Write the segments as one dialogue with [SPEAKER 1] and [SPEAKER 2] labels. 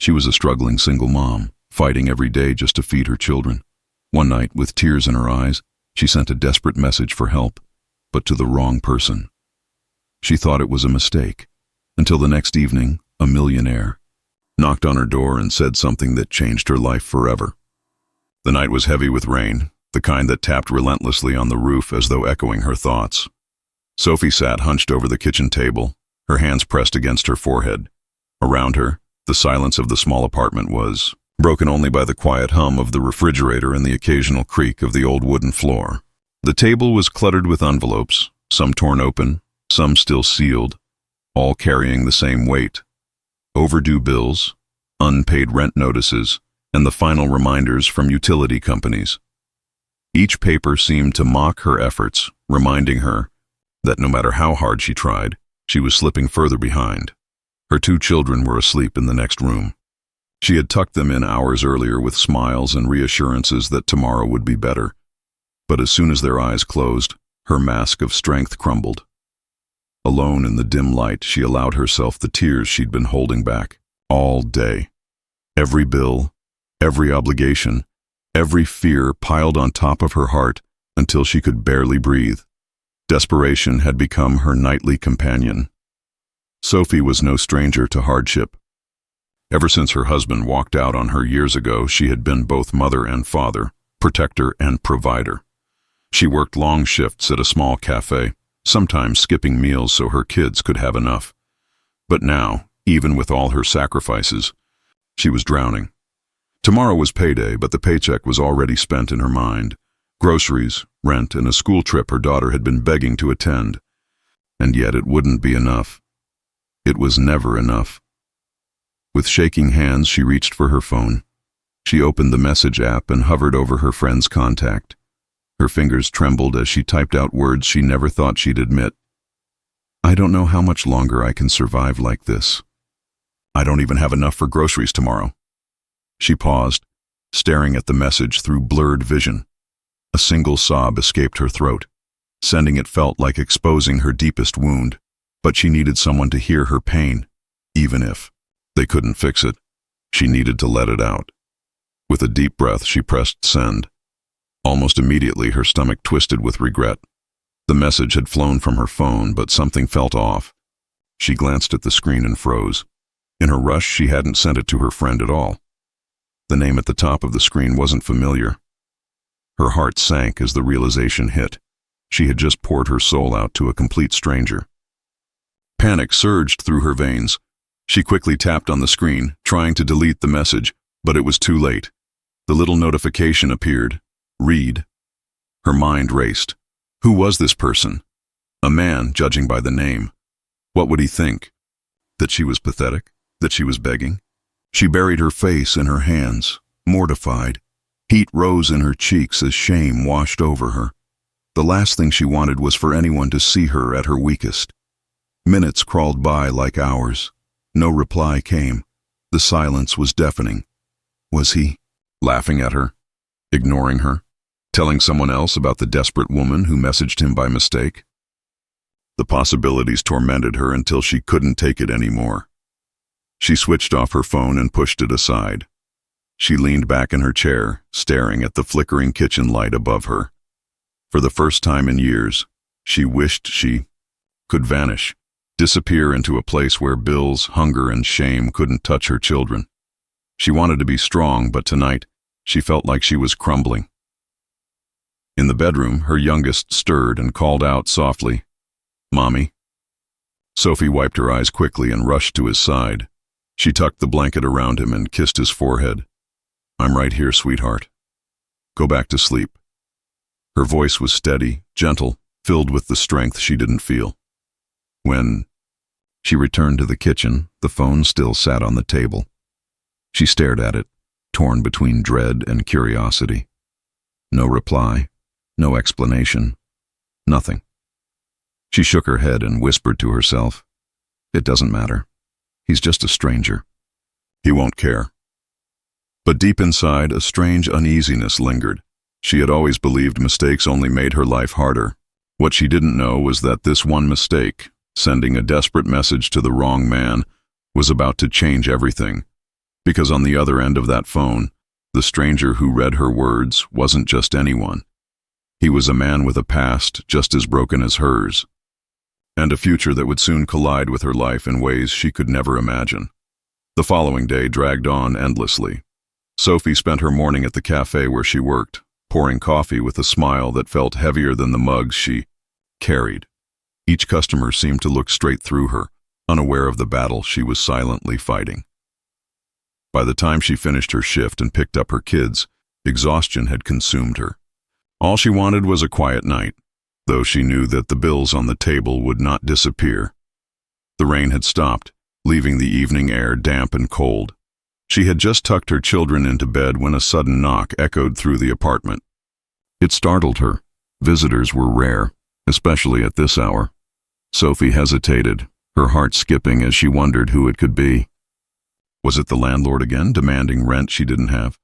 [SPEAKER 1] She was a struggling single mom, fighting every day just to feed her children. One night, with tears in her eyes, she sent a desperate message for help, but to the wrong person. She thought it was a mistake, until the next evening, a millionaire knocked on her door and said something that changed her life forever. The night was heavy with rain, the kind that tapped relentlessly on the roof as though echoing her thoughts. Sophie sat hunched over the kitchen table, her hands pressed against her forehead. Around her, the silence of the small apartment was broken only by the quiet hum of the refrigerator and the occasional creak of the old wooden floor. The table was cluttered with envelopes, some torn open, some still sealed, all carrying the same weight. Overdue bills, unpaid rent notices, and the final reminders from utility companies. Each paper seemed to mock her efforts, reminding her that no matter how hard she tried, she was slipping further behind. Her 2 children were asleep in the next room. She had tucked them in hours earlier with smiles and reassurances that tomorrow would be better. But as soon as their eyes closed, her mask of strength crumbled. Alone in the dim light, she allowed herself the tears she'd been holding back all day. Every bill, every obligation, every fear piled on top of her heart until she could barely breathe. Desperation had become her nightly companion. Sophie was no stranger to hardship. Ever since her husband walked out on her years ago, she had been both mother and father, protector and provider. She worked long shifts at a small cafe, sometimes skipping meals so her kids could have enough. But now, even with all her sacrifices, she was drowning. Tomorrow was payday, but the paycheck was already spent in her mind. Groceries, rent, and a school trip her daughter had been begging to attend. And yet it wouldn't be enough. It was never enough. With shaking hands, she reached for her phone. She opened the message app and hovered over her friend's contact. Her fingers trembled as she typed out words she never thought she'd admit. I don't know how much longer I can survive like this. I don't even have enough for groceries tomorrow. She paused, staring at the message through blurred vision. A single sob escaped her throat. Sending it felt like exposing her deepest wound, but she needed someone to hear her pain, even if they couldn't fix it. She needed to let it out. With a deep breath, she pressed send. Almost immediately, her stomach twisted with regret. The message had flown from her phone, but something felt off. She glanced at the screen and froze. In her rush, she hadn't sent it to her friend at all. The name at the top of the screen wasn't familiar. Her heart sank as the realization hit. She had just poured her soul out to a complete stranger. Panic surged through her veins. She quickly tapped on the screen, trying to delete the message, but it was too late. The little notification appeared. Read. Her mind raced. Who was this person? A man, judging by the name. What would he think? That she was pathetic? That she was begging? She buried her face in her hands, mortified. Heat rose in her cheeks as shame washed over her. The last thing she wanted was for anyone to see her at her weakest. Minutes crawled by like hours. No reply came. The silence was deafening. Was he laughing at her, ignoring her, telling someone else about the desperate woman who messaged him by mistake? The possibilities tormented her until she couldn't take it anymore. She switched off her phone and pushed it aside. She leaned back in her chair, staring at the flickering kitchen light above her. For the first time in years, she wished she could vanish, disappear into a place where bills, hunger, and shame couldn't touch her children. She wanted to be strong, but tonight, she felt like she was crumbling. In the bedroom, her youngest stirred and called out softly, "Mommy." Sophie wiped her eyes quickly and rushed to his side. She tucked the blanket around him and kissed his forehead. "I'm right here, sweetheart. Go back to sleep." Her voice was steady, gentle, filled with the strength she didn't feel. When she returned to the kitchen, the phone still sat on the table. She stared at it, torn between dread and curiosity. No reply, no explanation, nothing. She shook her head and whispered to herself, "It doesn't matter. He's just a stranger. He won't care." But deep inside, a strange uneasiness lingered. She had always believed mistakes only made her life harder. What she didn't know was that this one mistake, sending a desperate message to the wrong man, was about to change everything. Because on the other end of that phone, the stranger who read her words wasn't just anyone. He was a man with a past just as broken as hers, and a future that would soon collide with her life in ways she could never imagine. The following day dragged on endlessly. Sophie spent her morning at the cafe where she worked, pouring coffee with a smile that felt heavier than the mugs she carried. Each customer seemed to look straight through her, unaware of the battle she was silently fighting. By the time she finished her shift and picked up her kids, exhaustion had consumed her. All she wanted was a quiet night, though she knew that the bills on the table would not disappear. The rain had stopped, leaving the evening air damp and cold. She had just tucked her children into bed when a sudden knock echoed through the apartment. It startled her. Visitors were rare, especially at this hour. Sophie hesitated, her heart skipping as she wondered who it could be. Was it the landlord again, demanding rent she didn't have?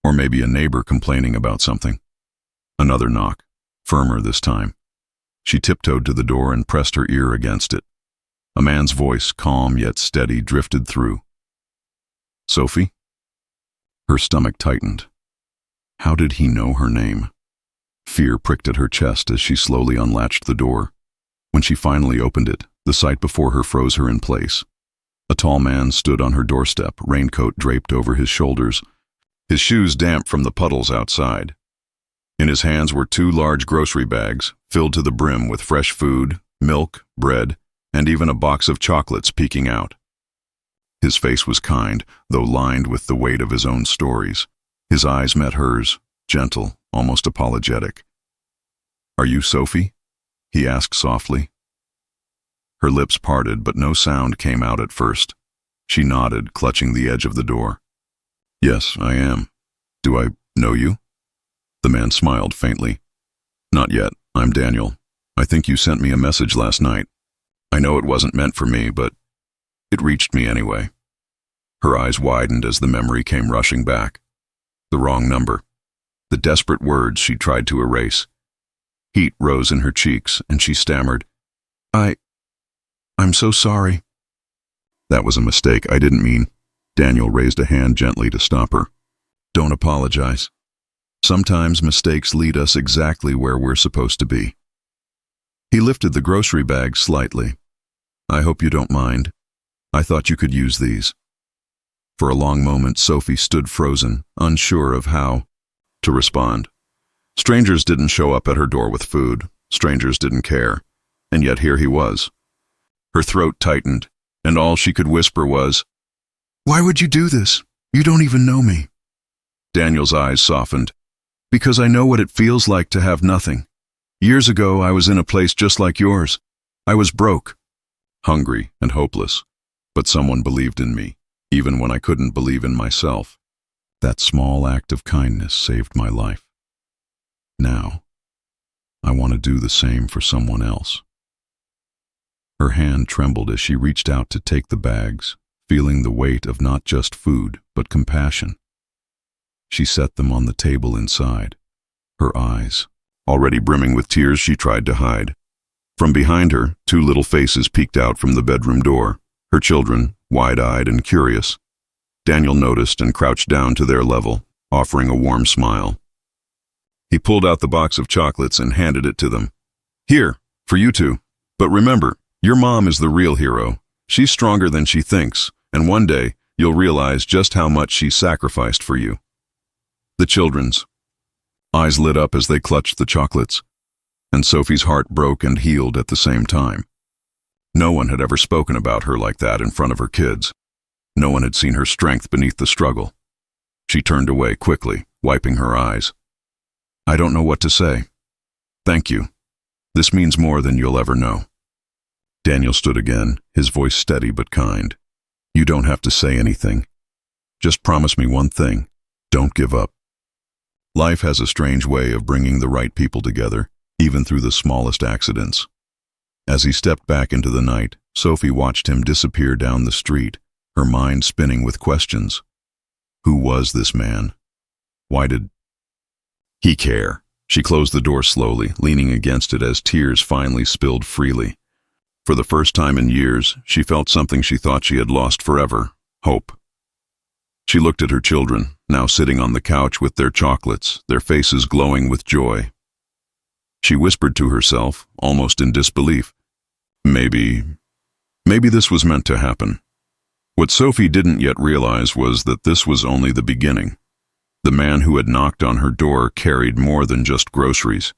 [SPEAKER 1] Or maybe a neighbor complaining about something? Another knock, firmer this time. She tiptoed to the door and pressed her ear against it. A man's voice, calm yet steady, drifted through. Sophie? Her stomach tightened. How did he know her name? Fear pricked at her chest as she slowly unlatched the door. When she finally opened it, the sight before her froze her in place. A tall man stood on her doorstep, raincoat draped over his shoulders, his shoes damp from the puddles outside. In his hands were 2 large grocery bags, filled to the brim with fresh food, milk, bread, and even a box of chocolates peeking out. His face was kind, though lined with the weight of his own stories. His eyes met hers, gentle, almost apologetic. "Are you Sophie?" he asked softly. Her lips parted, but no sound came out at first. She nodded, clutching the edge of the door. "Yes, I am. Do I know you?" The man smiled faintly. "Not yet. I'm Daniel. I think you sent me a message last night. I know it wasn't meant for me, but it reached me anyway." Her eyes widened as the memory came rushing back. The wrong number. The desperate words she tried to erase. Heat rose in her cheeks, and she stammered, I'm so sorry." "That was a mistake. I didn't mean." Daniel raised a hand gently to stop her. "Don't apologize. Sometimes mistakes lead us exactly where we're supposed to be." He lifted the grocery bag slightly. "I hope you don't mind. I thought you could use these." For a long moment, Sophie stood frozen, unsure of how to respond. Strangers didn't show up at her door with food. Strangers didn't care. And yet here he was. Her throat tightened, and all she could whisper was, "Why would you do this? You don't even know me." Daniel's eyes softened. "Because I know what it feels like to have nothing. Years ago, I was in a place just like yours. I was broke, hungry, and hopeless. But someone believed in me, even when I couldn't believe in myself. That small act of kindness saved my life. Now, I want to do the same for someone else." Her hand trembled as she reached out to take the bags, feeling the weight of not just food, but compassion. She set them on the table inside. Her eyes, already brimming with tears, she tried to hide. From behind her, 2 little faces peeked out from the bedroom door, her children, wide-eyed and curious. Daniel noticed and crouched down to their level, offering a warm smile. He pulled out the box of chocolates and handed it to them. "Here, for you 2. But remember, your mom is the real hero. She's stronger than she thinks, and one day you'll realize just how much she sacrificed for you." The children's eyes lit up as they clutched the chocolates, and Sophie's heart broke and healed at the same time. No one had ever spoken about her like that in front of her kids. No one had seen her strength beneath the struggle. She turned away quickly, wiping her eyes. "I don't know what to say. Thank you. This means more than you'll ever know." Daniel stood again, his voice steady but kind. "You don't have to say anything. Just promise me one thing. Don't give up. Life has a strange way of bringing the right people together, even through the smallest accidents." As he stepped back into the night, Sophie watched him disappear down the street, her mind spinning with questions. Who was this man? Why did he care? She closed the door slowly, leaning against it as tears finally spilled freely. For the first time in years, she felt something she thought she had lost forever: hope. She looked at her children, now sitting on the couch with their chocolates, their faces glowing with joy. She whispered to herself, almost in disbelief, Maybe this was meant to happen. What Sophie didn't yet realize was that this was only the beginning. The man who had knocked on her door carried more than just groceries.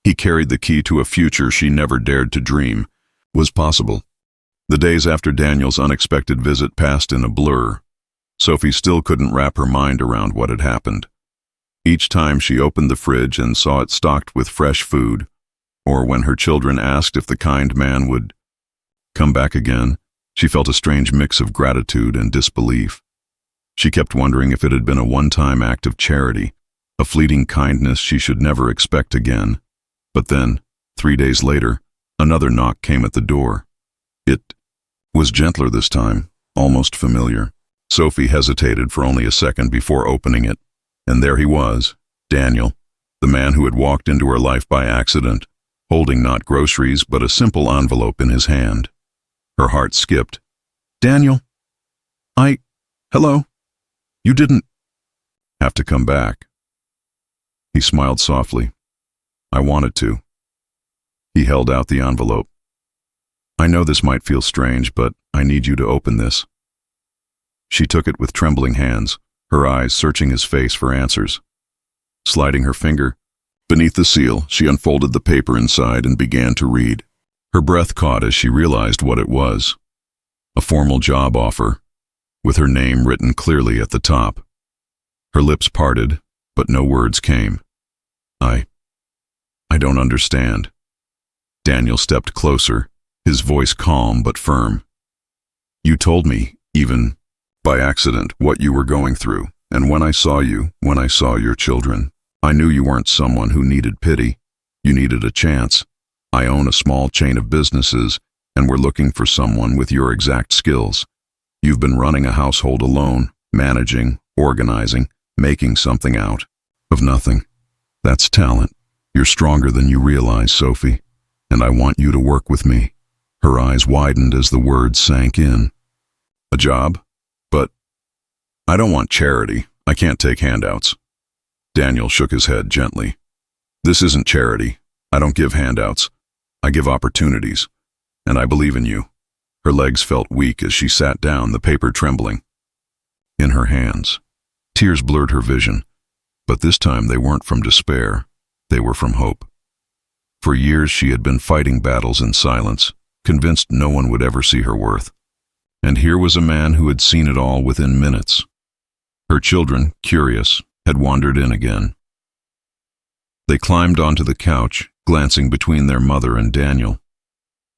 [SPEAKER 1] He carried the key to a future she never dared to dream was possible. The days after Daniel's unexpected visit passed in a blur. Sophie still couldn't wrap her mind around what had happened. Each time she opened the fridge and saw it stocked with fresh food, or when her children asked if the kind man would come back again, she felt a strange mix of gratitude and disbelief. She kept wondering if it had been a one-time act of charity, a fleeting kindness she should never expect again. But then, 3 days later, another knock came at the door. It was gentler this time, almost familiar. Sophie hesitated for only a second before opening it, and there he was, Daniel, the man who had walked into her life by accident, holding not groceries but a simple envelope in his hand. Her heart skipped. Daniel, hello? You didn't have to come back. He smiled softly. I wanted to. He held out the envelope. I know this might feel strange, but I need you to open this. She took it with trembling hands, her eyes searching his face for answers. Sliding her finger beneath the seal, she unfolded the paper inside and began to read. Her breath caught as she realized what it was. A formal job offer, with her name written clearly at the top. Her lips parted, but no words came. I don't understand. Daniel stepped closer, his voice calm but firm. You told me, even by accident, what you were going through, and when I saw your children, I knew you weren't someone who needed pity. You needed a chance. I own a small chain of businesses, and we're looking for someone with your exact skills. You've been running a household alone, managing, organizing, making something out of nothing. That's talent. You're stronger than you realize, Sophie, and I want you to work with me. Her eyes widened as the words sank in. A job? But I don't want charity. I can't take handouts. Daniel shook his head gently. This isn't charity. I don't give handouts. I give opportunities. And I believe in you. Her legs felt weak as she sat down, the paper trembling in her hands. Tears blurred her vision, but this time they weren't from despair. They were from hope. For years she had been fighting battles in silence, convinced no one would ever see her worth. And here was a man who had seen it all within minutes. Her children, curious, had wandered in again. They climbed onto the couch, glancing between their mother and Daniel.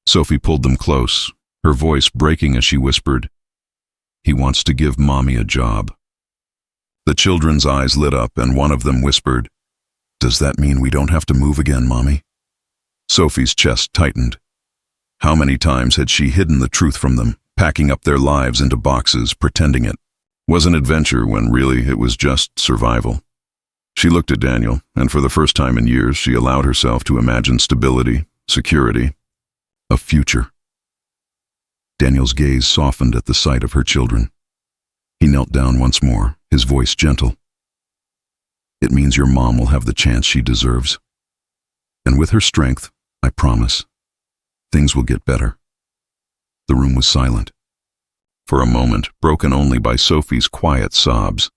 [SPEAKER 1] Sophie pulled them close, her voice breaking as she whispered, He wants to give Mommy a job. The children's eyes lit up and one of them whispered, Does that mean we don't have to move again, Mommy? Sophie's chest tightened. How many times had she hidden the truth from them, packing up their lives into boxes, pretending it was an adventure when really it was just survival? She looked at Daniel, and for the first time in years she allowed herself to imagine stability, security, a future. Daniel's gaze softened at the sight of her children. He knelt down once more, his voice gentle. It means your mom will have the chance she deserves. And with her strength, I promise, things will get better. The room was silent. For a moment, broken only by Sophie's quiet sobs.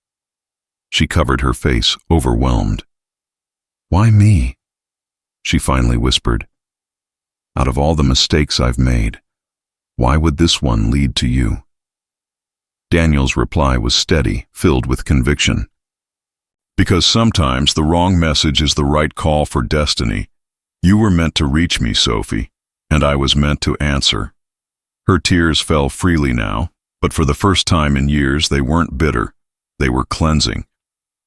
[SPEAKER 1] She covered her face, overwhelmed. Why me? She finally whispered. Out of all the mistakes I've made, why would this one lead to you? Daniel's reply was steady, filled with conviction. Because sometimes the wrong message is the right call for destiny. You were meant to reach me, Sophie, and I was meant to answer. Her tears fell freely now, but for the first time in years they weren't bitter, they were cleansing.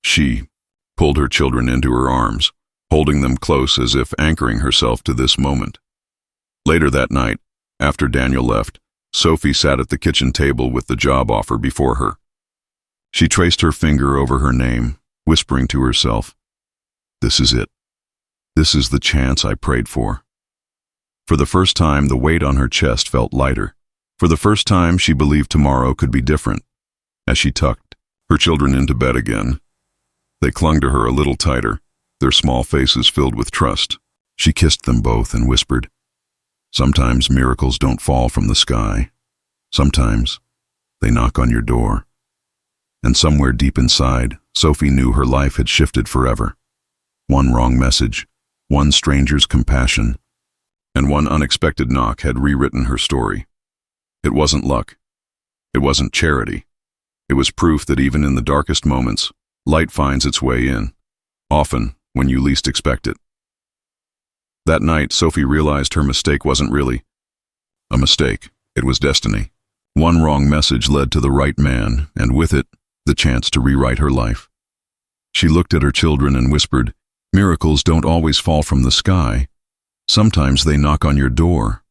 [SPEAKER 1] She pulled her children into her arms, holding them close as if anchoring herself to this moment. Later that night, after Daniel left, Sophie sat at the kitchen table with the job offer before her. She traced her finger over her name, whispering to herself, This is it. This is the chance I prayed for. For the first time, the weight on her chest felt lighter. For the first time, she believed tomorrow could be different. As she tucked Her children into bed again. They clung to her a little tighter, their small faces filled with trust. She kissed them both and whispered, "Sometimes miracles don't fall from the sky. Sometimes they knock on your door." And somewhere deep inside, Sophie knew her life had shifted forever. One wrong message, one stranger's compassion, and one unexpected knock had rewritten her story. It wasn't luck. It wasn't charity. It was proof that even in the darkest moments, light finds its way in, often when you least expect it. That night, Sophie realized her mistake wasn't really a mistake. It was destiny. One wrong message led to the right man, and with it, the chance to rewrite her life. She looked at her children and whispered, "Miracles don't always fall from the sky. Sometimes they knock on your door."